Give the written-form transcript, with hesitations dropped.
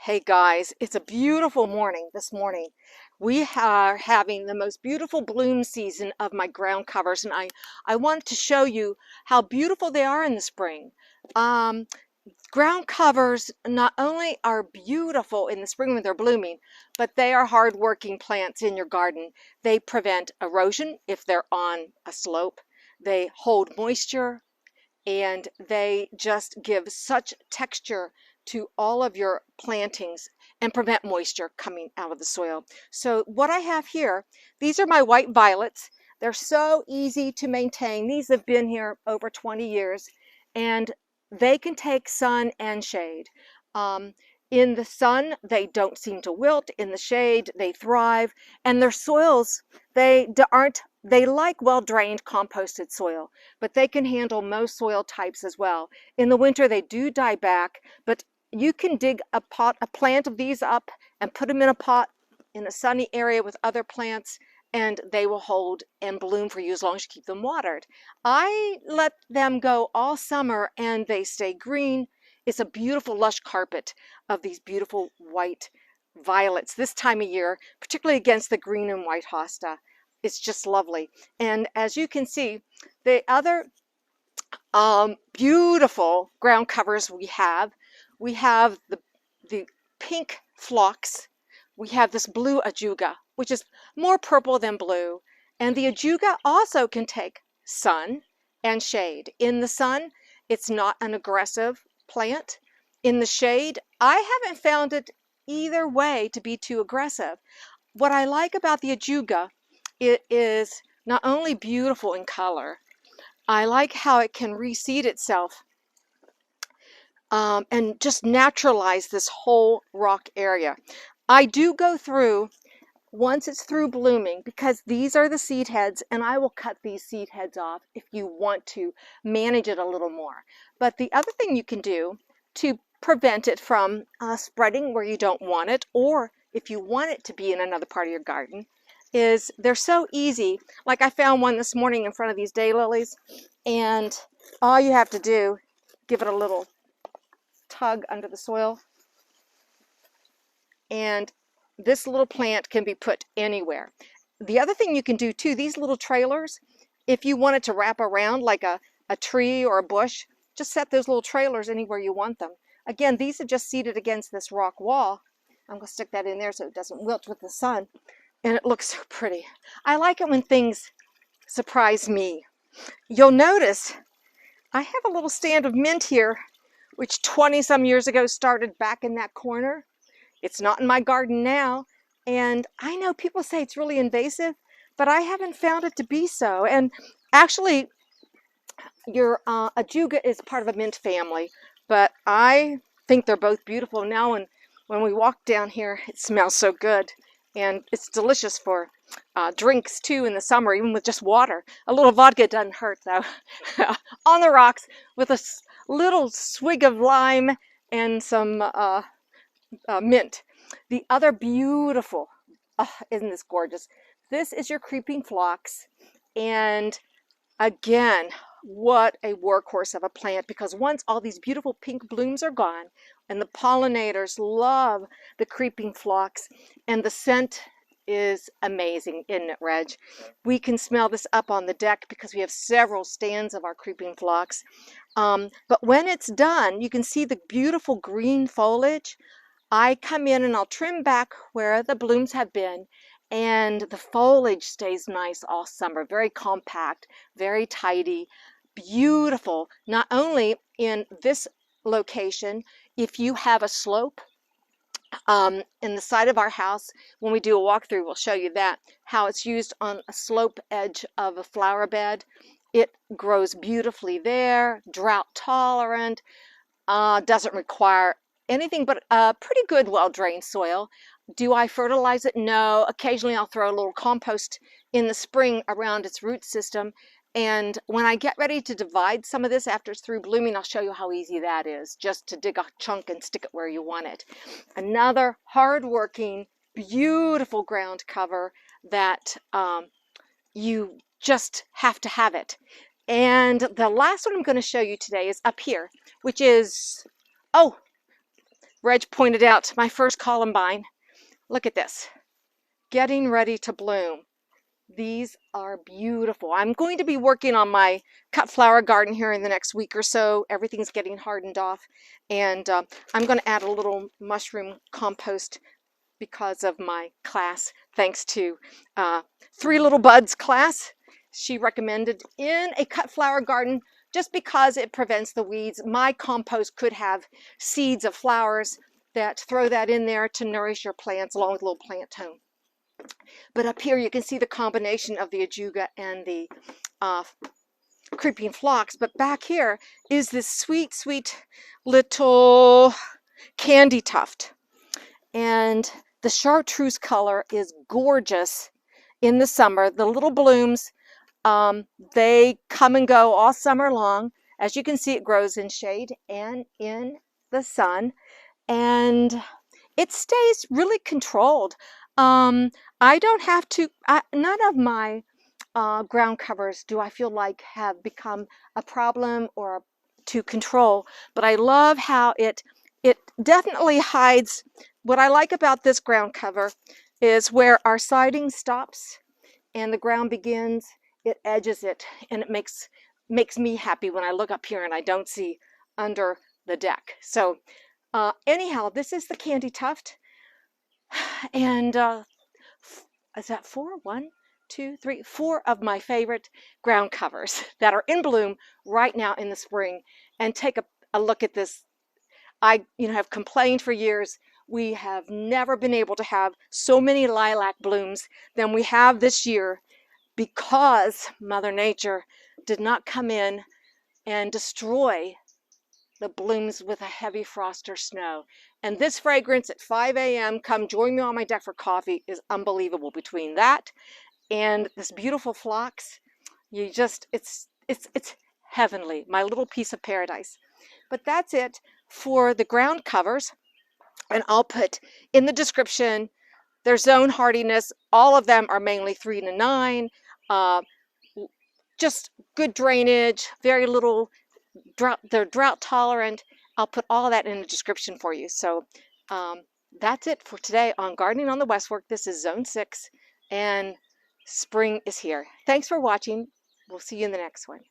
Hey guys, it's a beautiful morning this morning. We are having the most beautiful bloom season of my ground covers, and I wanted to show you how beautiful they are in the spring. Um, Ground covers not only are beautiful in the spring when they're blooming, but they are hard-working plants in your garden. They prevent erosion if they're on a slope. They hold moisture, and they just give such texture to all of your plantings and prevent moisture coming out of the soil. So what I have here, these are my white violets. They're so easy to maintain. These have been here over 20 years, and they can take sun and shade. In the sun, they don't seem to wilt. In the shade, they thrive, and their soils, they like well-drained composted soil, but they can handle most soil types as well. In the winter, they do die back, but you can dig a plant of these up and put them in a pot in a sunny area with other plants, and they will hold and bloom for you as long as you keep them watered. I let them go all summer and they stay green. It's a beautiful lush carpet of these beautiful white violets this time of year, particularly against the green and white hosta. It's just lovely. And as you can see, the other beautiful ground covers we have the pink Phlox. We have this blue Ajuga, which is more purple than blue. And the Ajuga also can take sun and shade. In the sun, it's not an aggressive plant. In the shade, I haven't found it either way to be too aggressive. What I like about the Ajuga, it is not only beautiful in color, I like how it can reseed itself and just naturalize this whole rock area. I do go through, once it's through blooming, because these are the seed heads, and I will cut these seed heads off if you want to manage it a little more. But the other thing you can do to prevent it from spreading where you don't want it, or if you want it to be in another part of your garden, is they're so easy. Like I found one this morning in front of these daylilies, and all you have to do, give it a little tug under the soil, and this little plant can be put anywhere. The other thing you can do too, these little trailers, if you want it to wrap around like a tree or a bush, just set those little trailers anywhere you want them. Again, these are just seated against this rock wall. I'm going to stick that in there so it doesn't wilt with the sun, and it looks so pretty. I like it when things surprise me. You'll notice I have a little stand of mint here, which 20 some years ago started back in that corner. It's not in my garden now, and I know people say it's really invasive, but I haven't found it to be so. And actually, your Ajuga is part of a mint family, but I think they're both beautiful now, and when we walk down here, it smells so good, and it's delicious for drinks too in the summer, even with just water. A little vodka doesn't hurt though. On the rocks with a little swig of lime and some mint. The other beautiful, isn't this gorgeous? This is your creeping phlox, and again, what a workhorse of a plant, because once all these beautiful pink blooms are gone, and the pollinators love the creeping phlox, and the scent is amazing, isn't it, Reg? We can smell this up on the deck because we have several stands of our creeping phlox. But when it's done, you can see the beautiful green foliage. I come in and I'll trim back where the blooms have been, and the foliage stays nice all summer, very compact, very tidy, beautiful. Not only in this location, if you have a slope in the side of our house, when we do a walkthrough, we'll show you that, how it's used on a slope edge of a flower bed. It grows beautifully there, drought tolerant, doesn't require anything but a pretty good well-drained soil. Do I fertilize it? No. Occasionally I'll throw a little compost in the spring around its root system, and when I get ready to divide some of this after it's through blooming, I'll show you how easy that is, just to dig a chunk and stick it where you want it. Another hard-working, beautiful ground cover that you just have to have it. And the last one I'm going to show you today is up here, which is, oh, Reg pointed out my first columbine. Look at this, getting ready to bloom. These are beautiful. I'm going to be working on my cut flower garden here in the next week or so. Everything's getting hardened off, and I'm going to add a little mushroom compost because of my class, thanks to Three Little Buds class. She recommended in a cut flower garden, just because it prevents the weeds. My compost could have seeds of flowers that throw that in there to nourish your plants along with a little plant tone. But up here you can see the combination of the Ajuga and the creeping phlox. But back here is this sweet, sweet little candy tuft. And the chartreuse color is gorgeous in the summer. The little blooms, they come and go all summer long. As you can see, it grows in shade and in the sun. And it stays really controlled. I don't have to, none of my ground covers do I feel like have become a problem or to control, but I love how it definitely hides. What I like about this ground cover is where our siding stops and the ground begins, it edges it, and it makes me happy when I look up here and I don't see under the deck. So anyhow, this is the candy tuft, and is that four? One, two, three, four of my favorite ground covers that are in bloom right now in the spring. And take a look at this. I have complained for years. We have never been able to have so many lilac blooms than we have this year, because Mother Nature did not come in and destroy the blooms with a heavy frost or snow. And this fragrance at 5 a.m., come join me on my deck for coffee, is unbelievable. Between that and this beautiful phlox, it's heavenly, my little piece of paradise. But that's it for the ground covers. And I'll put in the description their zone hardiness. All of them are mainly 3 to 9. Just good drainage, very little drought. They're drought tolerant. I'll put all that in the description for you. So that's it for today on Gardening on the West Fork. This is Zone 6, and spring is here. Thanks for watching. We'll see you in the next one.